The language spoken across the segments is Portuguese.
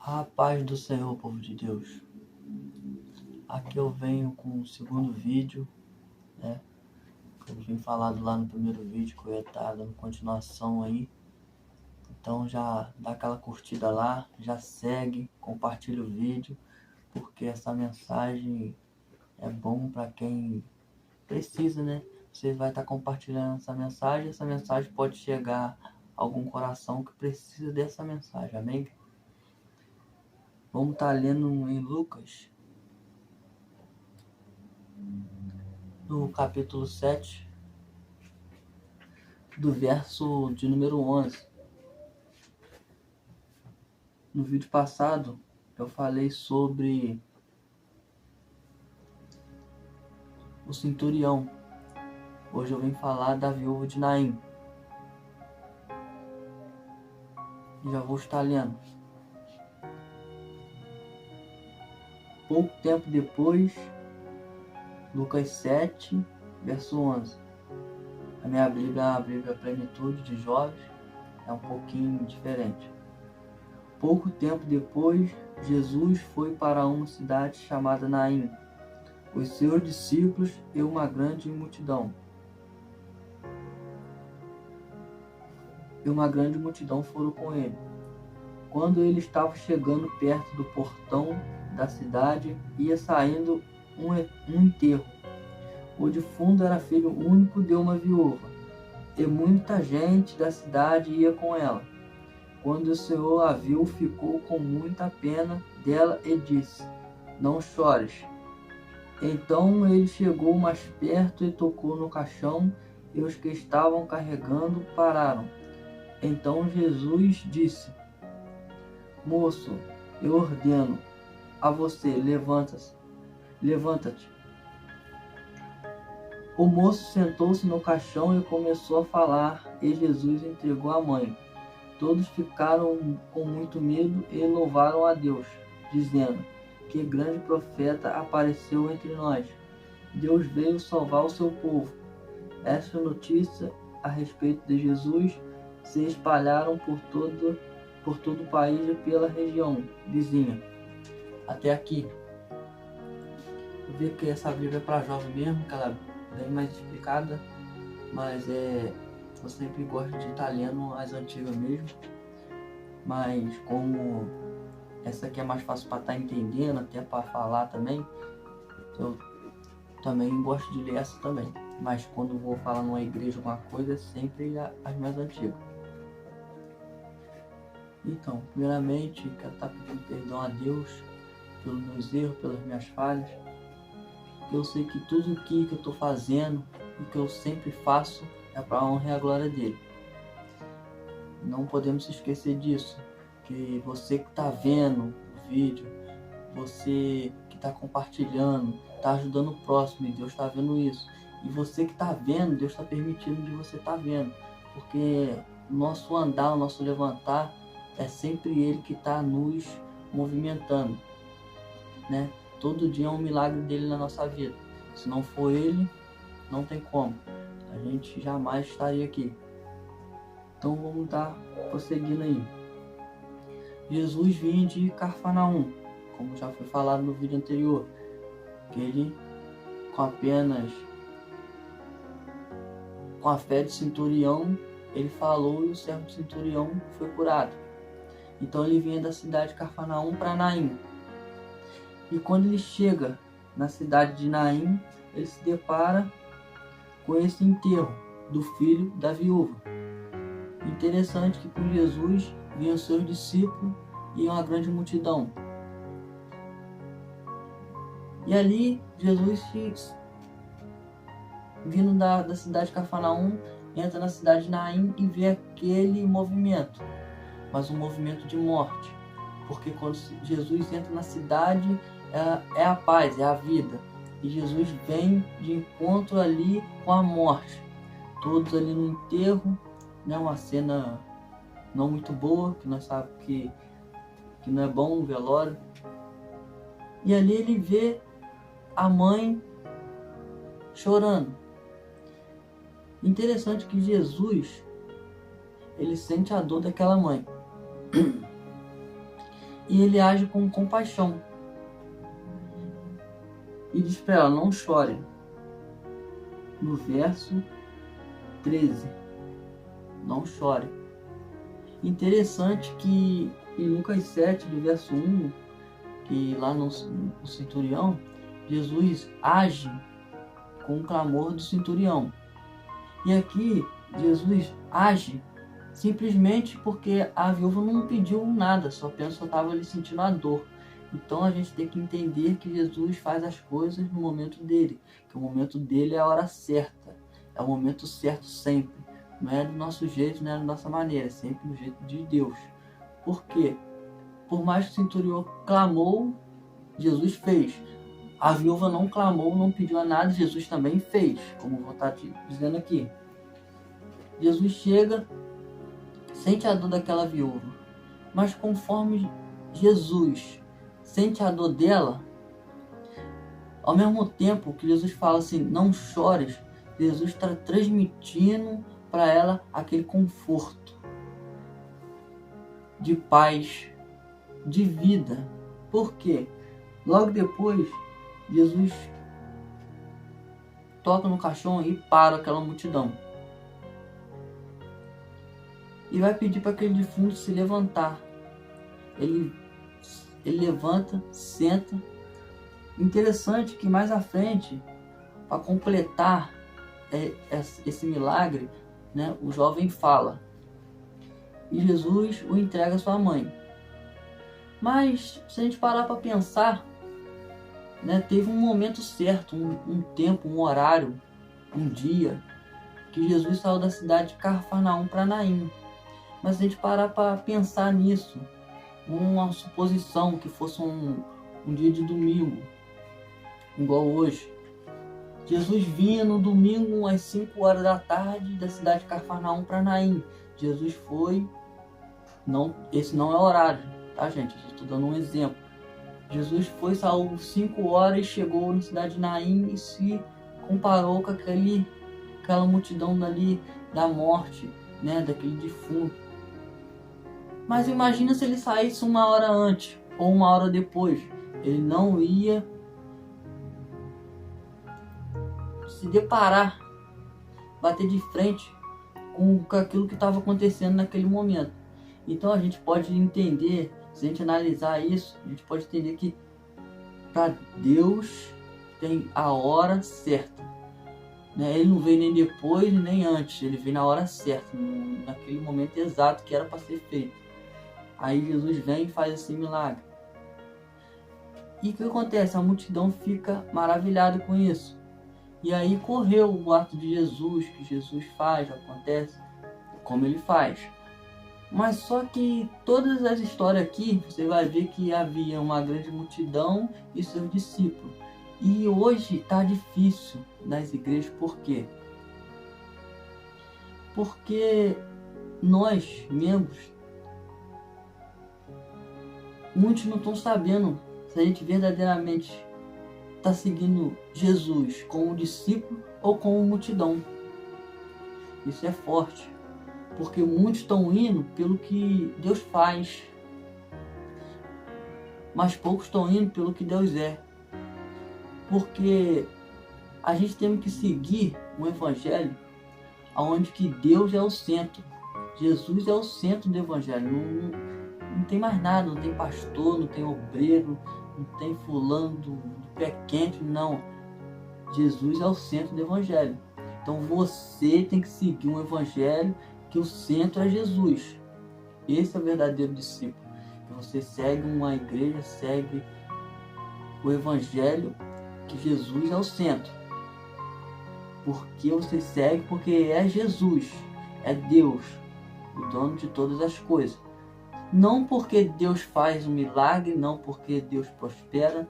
A paz do Senhor, povo de Deus. Aqui eu venho com o segundo vídeo, né? Eu vim falado lá no primeiro vídeo, que eu ia estar dando continuação aí. Então já dá aquela curtida lá, já segue, compartilha o vídeo, porque essa mensagem é bom para quem precisa, né? Você vai estar compartilhando essa mensagem pode chegar a algum coração que precisa dessa mensagem, amém? Vamos estar lendo em Lucas, no capítulo 7, do verso de número 11. No vídeo passado, eu falei sobre o centurião. Hoje eu venho falar da viúva de Naim. Já vou estar lendo. Pouco tempo depois, Lucas 7, verso 11. A minha Bíblia é a Bíblia Plenitude de Jovens, é um pouquinho diferente. Pouco tempo depois, Jesus foi para uma cidade chamada Naim. Os seus discípulos e uma grande multidão. Foram com ele. Quando ele estava chegando perto do portão da cidade, ia saindo um enterro. O defunto era filho único de uma viúva, e muita gente da cidade ia com ela. Quando o Senhor a viu, ficou com muita pena dela e disse: "Não chores." Então ele chegou mais perto e tocou no caixão, e os que estavam carregando pararam. Então Jesus disse: "Moço, eu ordeno a você, levanta-te." O moço sentou-se no caixão e começou a falar, e Jesus entregou a mãe. Todos ficaram com muito medo e louvaram a Deus, dizendo: "Que grande profeta apareceu entre nós. Deus veio salvar o seu povo." Esta notícia a respeito de Jesus se espalharam por todo o país e pela região vizinha. Até aqui. Eu vi que essa Bíblia é para jovem mesmo, que ela é bem mais explicada, mas eu sempre gosto de estar lendo as antigas mesmo. Mas como essa aqui é mais fácil para estar entendendo, até para falar também, eu também gosto de ler essa também. Mas quando vou falar numa igreja alguma coisa, é sempre as mais antigas. Então, primeiramente, quero estar pedindo perdão a Deus pelos meus erros, pelas minhas falhas. Porque eu sei que tudo aqui que eu estou fazendo e que eu sempre faço é para a honra e a glória dele. Não podemos se esquecer disso. Que você que está vendo o vídeo, você que está compartilhando, está ajudando o próximo, e Deus está vendo isso. E você que está vendo, Deus está permitindo de você estar vendo. Porque o nosso andar, o nosso levantar, é sempre Ele que está nos movimentando, né? Todo dia é um milagre dele na nossa vida. Se não for Ele, não tem como. A gente jamais estaria aqui. Então vamos estar prosseguindo aí. Jesus vinha de Cafarnaum, como já foi falado no vídeo anterior, que ele, com a fé de centurião, ele falou e o servo de centurião foi curado. Então ele vinha da cidade de Cafarnaum para Naim. E quando ele chega na cidade de Naim, ele se depara com esse enterro do filho da viúva. Interessante que com Jesus vinham seus discípulos e uma grande multidão. E ali Jesus, vindo da cidade de Cafarnaum, entra na cidade de Naim e vê aquele movimento, mas um movimento de morte. Porque quando Jesus entra na cidade, é a paz, é a vida. E Jesus vem de encontro ali com a morte. Todos ali no enterro, né, uma cena não muito boa, que nós sabemos que não é bom no velório. E ali ele vê a mãe chorando. Interessante que Jesus, ele sente a dor daquela mãe. e ele age com compaixão. E diz para ela, não chore. No verso 13, não chore. Interessante que em Lucas 7, do verso 1, que lá no centurião, Jesus age com o clamor do centurião. E aqui, Jesus age simplesmente porque a viúva não pediu nada, só estava ali sentindo a dor. Então a gente tem que entender que Jesus faz as coisas no momento dele, que o momento dele é a hora certa, é o momento certo sempre. Não é do nosso jeito, não é da nossa maneira, é sempre do jeito de Deus. Por quê? Por mais que o centurião clamou, Jesus fez. A viúva não clamou, não pediu nada, Jesus também fez, como vou estar dizendo aqui. Jesus chega, sente a dor daquela viúva, mas conforme Jesus sente a dor dela, ao mesmo tempo que Jesus fala assim, não chores, Jesus está transmitindo para ela aquele conforto de paz, de vida. Por quê? Logo depois, Jesus toca no caixão e para aquela multidão. E vai pedir para aquele defunto se levantar. Ele levanta, senta. Interessante que mais à frente, para completar esse milagre, né, o jovem fala. E Jesus o entrega à sua mãe. Mas, se a gente parar para pensar, né, teve um momento certo, um tempo, um horário, um dia, que Jesus saiu da cidade de Cafarnaum para Naim. Mas se a gente parar para pensar nisso, uma suposição que fosse um dia de domingo, igual hoje, Jesus vinha no domingo às 5 horas da tarde da cidade de Cafarnaum para Naim. Jesus foi, esse não é horário, tá gente? Eu estou dando um exemplo. Jesus foi, saiu 5 horas e chegou na cidade de Naim e se comparou com aquela multidão dali da morte, né, daquele defunto. Mas imagina se ele saísse 1 hora antes ou 1 hora depois. Ele não ia se deparar, bater de frente com aquilo que estava acontecendo naquele momento. Então a gente pode entender, se a gente analisar isso, a gente pode entender que para Deus tem a hora certa. Ele não veio nem depois nem antes, ele veio na hora certa, naquele momento exato que era para ser feito. Aí Jesus vem e faz esse milagre. E o que acontece? A multidão fica maravilhada com isso. E aí correu o ato de Jesus, que Jesus faz, acontece como ele faz. Mas só que todas as histórias aqui, você vai ver que havia uma grande multidão e seus discípulos. E hoje está difícil nas igrejas, por quê? Porque nós, membros, muitos não estão sabendo se a gente verdadeiramente está seguindo Jesus como discípulo ou como multidão. Isso é forte, porque muitos estão indo pelo que Deus faz, mas poucos estão indo pelo que Deus é. Porque a gente tem que seguir um evangelho onde que Deus é o centro, Jesus é o centro do evangelho. Não tem mais nada, não tem pastor, não tem obreiro, não tem fulano do pé quente, não. Jesus é o centro do evangelho. Então você tem que seguir um evangelho que o centro é Jesus. Esse é o verdadeiro discípulo. Que você segue uma igreja, segue o evangelho que Jesus é o centro. Porque você segue porque é Jesus, é Deus, o dono de todas as coisas. Não porque Deus faz um milagre, não porque Deus prospera,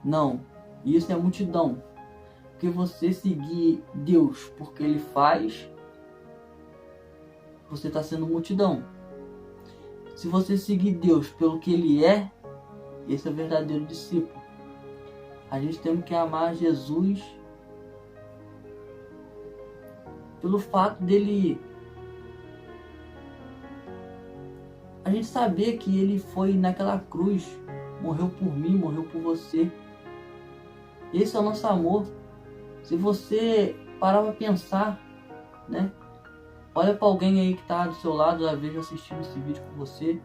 não. Isso é multidão. Porque você seguir Deus porque Ele faz, você está sendo multidão. Se você seguir Deus pelo que Ele é, esse é o verdadeiro discípulo. A gente tem que amar Jesus pelo fato dele... A gente saber que Ele foi naquela cruz, morreu por mim, morreu por você. Esse é o nosso amor. Se você parar para pensar, né? Olha para alguém aí que está do seu lado, às vezes assistindo esse vídeo com você,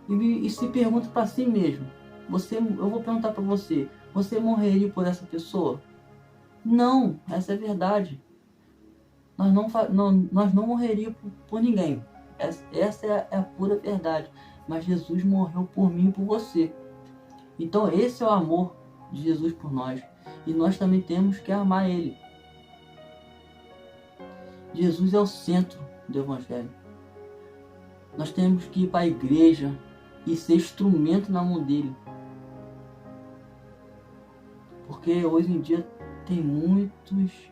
e se pergunta para si mesmo. Eu vou perguntar para você: você morreria por essa pessoa? Não, essa é a verdade. Nós não morreríamos por ninguém. Essa é a pura verdade. Mas Jesus morreu por mim e por você. Então esse é o amor de Jesus por nós. E nós também temos que amar Ele. Jesus é o centro do Evangelho. Nós temos que ir para a igreja e ser instrumento na mão dele. Porque hoje em dia tem muitos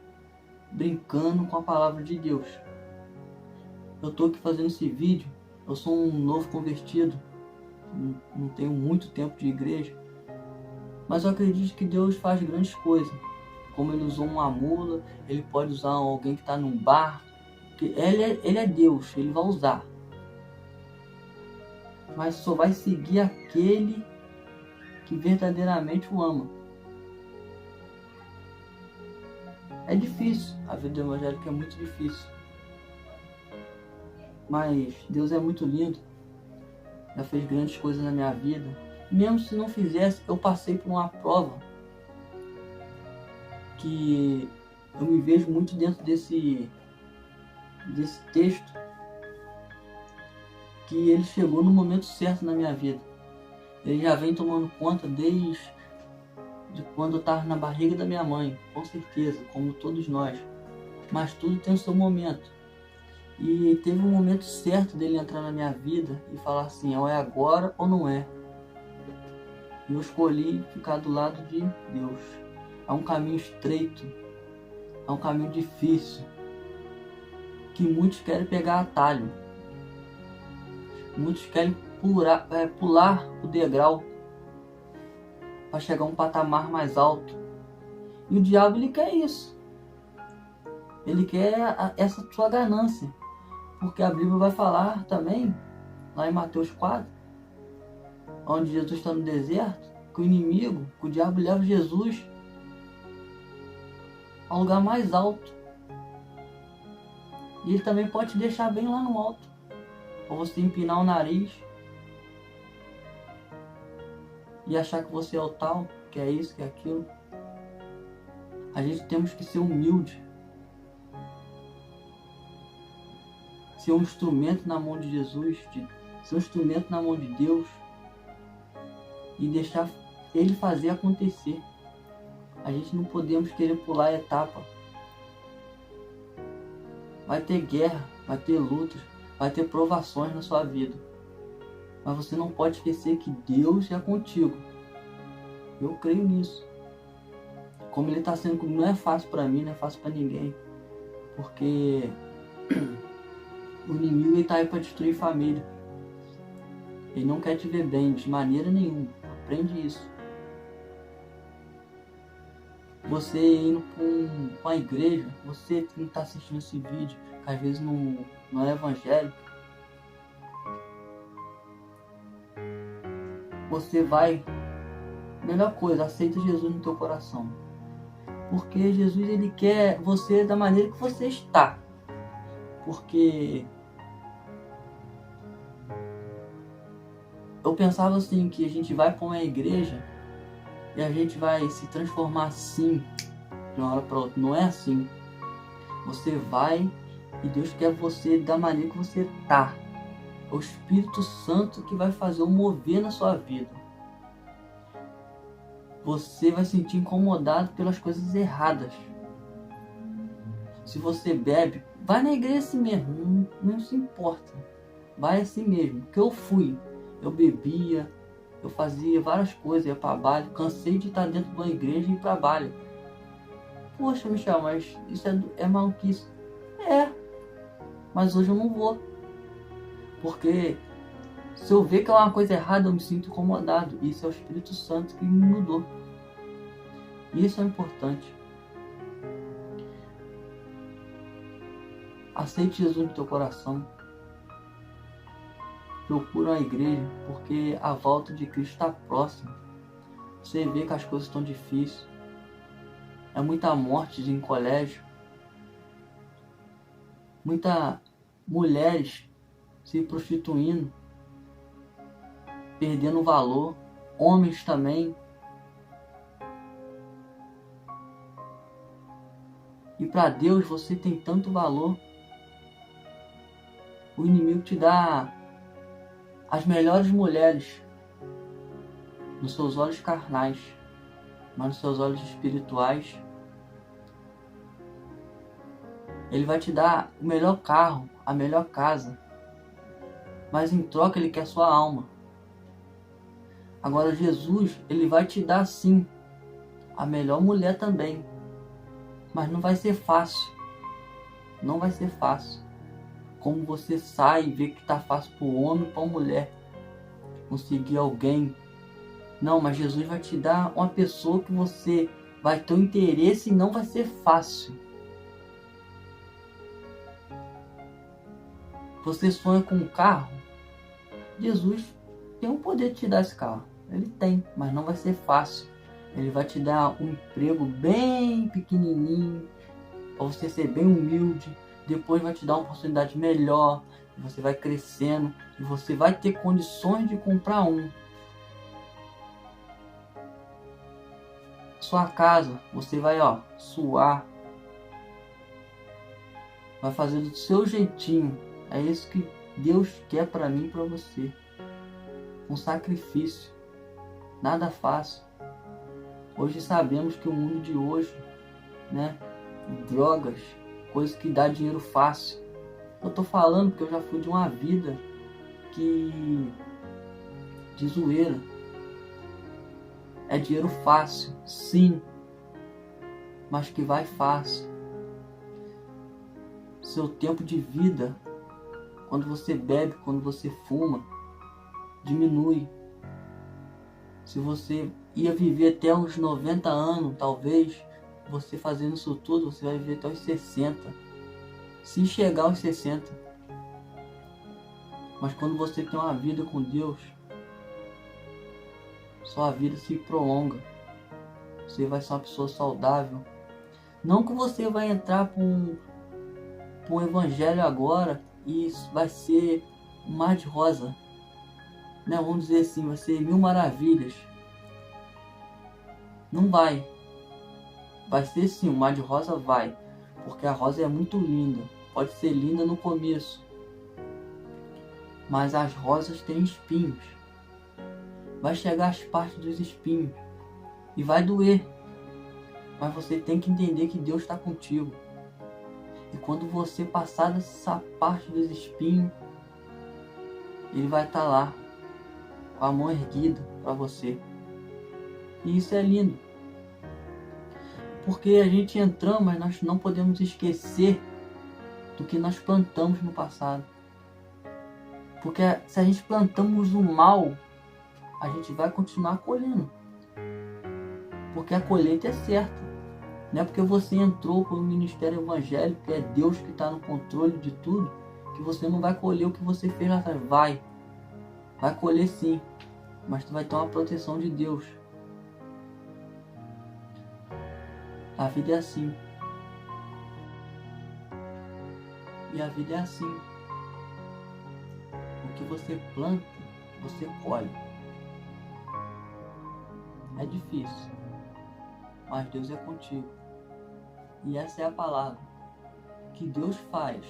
brincando com a palavra de Deus. Eu estou aqui fazendo esse vídeo, eu sou um novo convertido, não tenho muito tempo de igreja, mas eu acredito que Deus faz grandes coisas. Como Ele usou uma mula, Ele pode usar alguém que está num bar, que ele é Deus, Ele vai usar. Mas só vai seguir aquele que verdadeiramente o ama. É difícil, a vida evangélica é muito difícil. Mas Deus é muito lindo, já fez grandes coisas na minha vida. Mesmo se não fizesse, eu passei por uma prova que eu me vejo muito dentro desse texto, que ele chegou no momento certo na minha vida. Ele já vem tomando conta desde quando eu estava na barriga da minha mãe, com certeza, como todos nós. Mas tudo tem o seu momento. E teve um momento certo dele entrar na minha vida e falar assim: ou é agora ou não é. E eu escolhi ficar do lado de Deus. É um caminho estreito, é um caminho difícil, que muitos querem pegar atalho. Muitos querem pular o degrau para chegar a um patamar mais alto. E o diabo, ele quer isso. Ele quer essa sua ganância. Porque a Bíblia vai falar também, lá em Mateus 4, onde Jesus está no deserto, que o inimigo, que o diabo leva Jesus ao lugar mais alto. E ele também pode te deixar bem lá no alto, para você empinar o nariz e achar que você é o tal, que é isso, que é aquilo. A gente temos que ser humilde, ser um instrumento na mão de Jesus, ser um instrumento na mão de Deus e deixar Ele fazer acontecer. A gente não podemos querer pular a etapa. Vai ter guerra, vai ter lutas, vai ter provações na sua vida. Mas você não pode esquecer que Deus é contigo. Eu creio nisso. Como Ele está sendo comigo, não é fácil para mim, não é fácil para ninguém. Porque o inimigo está aí para destruir família. Ele não quer te ver bem, de maneira nenhuma. Aprende isso. Você indo para uma igreja, você que não está assistindo esse vídeo, que às vezes não é evangélico, você vai, melhor coisa, aceita Jesus no teu coração. Porque Jesus, Ele quer você da maneira que você está. Porque eu pensava assim, que a gente vai para uma igreja e a gente vai se transformar assim, de uma hora para outra. Não é assim. Você vai e Deus quer você da maneira que você está. É o Espírito Santo que vai fazer o mover na sua vida. Você vai se sentir incomodado pelas coisas erradas. Se você bebe, vai na igreja assim mesmo, não se importa. Vai assim mesmo, que eu fui. Eu bebia, eu fazia várias coisas, ia para baile, cansei de estar dentro de uma igreja e ir para baile. Poxa, Michel, mas isso é maluquice. É, mas hoje eu não vou. Porque se eu ver que é uma coisa errada, eu me sinto incomodado. Isso é o Espírito Santo que me mudou. Isso é importante. Aceite Jesus no teu coração. procuram a igreja porque a volta de Cristo está próxima. Você vê que as coisas estão difíceis. É muita morte em colégio. Muitas mulheres se prostituindo, perdendo valor. Homens também. E para Deus você tem tanto valor. O inimigo te dá as melhores mulheres nos seus olhos carnais, mas nos seus olhos espirituais ele vai te dar o melhor carro, a melhor casa, mas em troca ele quer sua alma. Agora Jesus, ele vai te dar sim a melhor mulher também, mas não vai ser fácil. Não vai ser fácil. Como você sai e vê que tá fácil para o homem e para a mulher conseguir alguém. Não, mas Jesus vai te dar uma pessoa que você vai ter um interesse e não vai ser fácil. Você sonha com um carro? Jesus tem o poder de te dar esse carro. Ele tem, mas não vai ser fácil. Ele vai te dar um emprego bem pequenininho, para você ser bem humilde. Depois vai te dar uma oportunidade melhor. Você vai crescendo e você vai ter condições de comprar um. Sua casa, você vai suar. Vai fazer do seu jeitinho. É isso que Deus quer para mim e para você. Um sacrifício. Nada fácil. Hoje sabemos que o mundo de hoje, drogas, coisas que dá dinheiro fácil. Eu tô falando porque eu já fui de uma vida de zoeira. É dinheiro fácil, sim, mas que vai fácil. Seu tempo de vida, quando você bebe, quando você fuma, diminui. Se você ia viver até uns 90 anos, talvez, você fazendo isso tudo, você vai viver até os 60. Se chegar aos 60. Mas quando você tem uma vida com Deus, sua vida se prolonga. Você vai ser uma pessoa saudável. Não que você vai entrar para um evangelho agora e isso vai ser um mar de rosa. Vamos dizer assim, vai ser 1000 maravilhas. Não vai. Vai ser sim, um mar de rosa vai. Porque a rosa é muito linda. Pode ser linda no começo. Mas as rosas têm espinhos. Vai chegar as partes dos espinhos. E vai doer. Mas você tem que entender que Deus está contigo. E quando você passar dessa parte dos espinhos, Ele vai estar lá. Com a mão erguida para você. E isso é lindo. Porque a gente entramos, mas nós não podemos esquecer do que nós plantamos no passado. Porque se a gente plantamos o mal, a gente vai continuar colhendo. Porque a colheita é certa. Não é porque você entrou para o ministério evangélico, que é Deus que está no controle de tudo, que você não vai colher o que você fez lá atrás. Vai colher sim. Mas tu vai ter uma proteção de Deus. A vida é assim. E a vida é assim. O que você planta, você colhe. É difícil. Mas Deus é contigo. E essa é a palavra. Que Deus faz.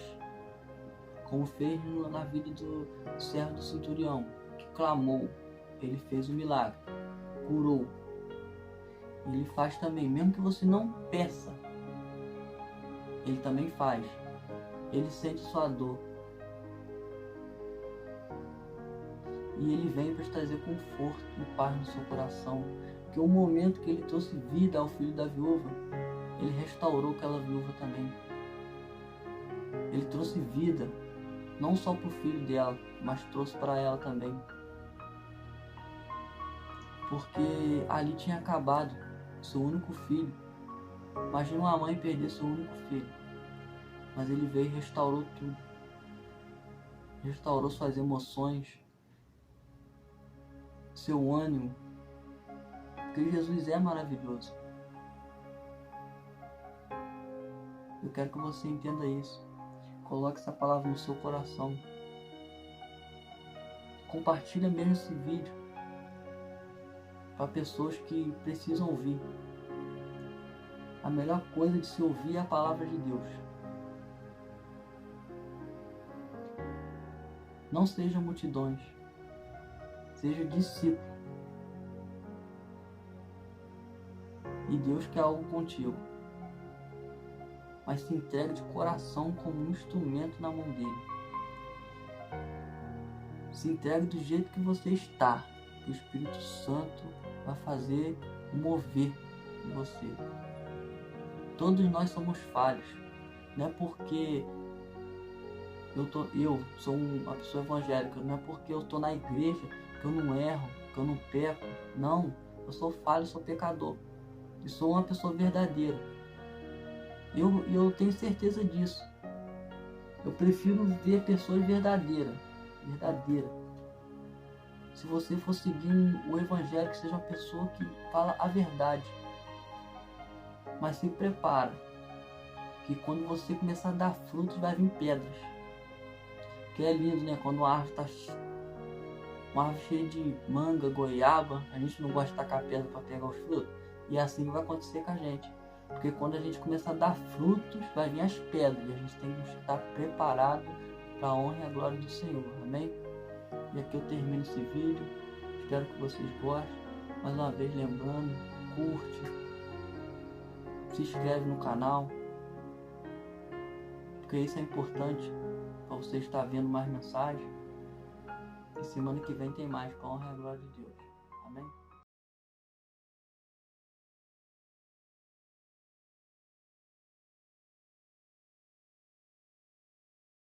Como fez na vida do servo do centurião. Que clamou. Ele fez o milagre. Curou. Ele faz também, mesmo que você não peça. Ele também faz. Ele sente sua dor. E Ele vem para te trazer conforto e paz no seu coração. Porque o momento que Ele trouxe vida ao filho da viúva, Ele restaurou aquela viúva também. Ele trouxe vida, não só para o filho dela, mas trouxe para ela também. Porque ali tinha acabado seu único filho. Imagina uma mãe perder seu único filho. Mas Ele veio e restaurou tudo. Restaurou suas emoções, seu ânimo, porque Jesus é maravilhoso. Eu quero que você entenda isso. Coloque essa palavra no seu coração. Compartilha mesmo esse vídeo para pessoas que precisam ouvir. A melhor coisa de se ouvir é a palavra de Deus. Não seja multidões, seja discípulo. E Deus quer algo contigo. Mas se entregue de coração como um instrumento na mão dele. Se entregue do jeito que você está. Que o Espírito Santo vai fazer um mover em você. Todos nós somos falhos. Não é porque eu sou uma pessoa evangélica, não é porque eu estou na igreja que eu não erro, que eu não peco. Não, eu sou falho, sou pecador. E sou uma pessoa verdadeira. Eu tenho certeza disso. Eu prefiro ver pessoas verdadeiras. Se você for seguir o evangelho, que seja uma pessoa que fala a verdade. Mas se prepara, que quando você começar a dar frutos, vai vir pedras. Que é lindo, né? Quando uma árvore cheia de manga, goiaba, a gente não gosta de tacar pedra para pegar os frutos. E é assim que vai acontecer com a gente. Porque quando a gente começar a dar frutos, vai vir as pedras. E a gente tem que estar preparado para a honra e a glória do Senhor. Amém? E aqui eu termino esse vídeo. Espero que vocês gostem. Mais uma vez lembrando, curte, se inscreve no canal, porque isso é importante para você estar vendo mais mensagens. E semana que vem tem mais, com a honra e a glória de Deus. Amém?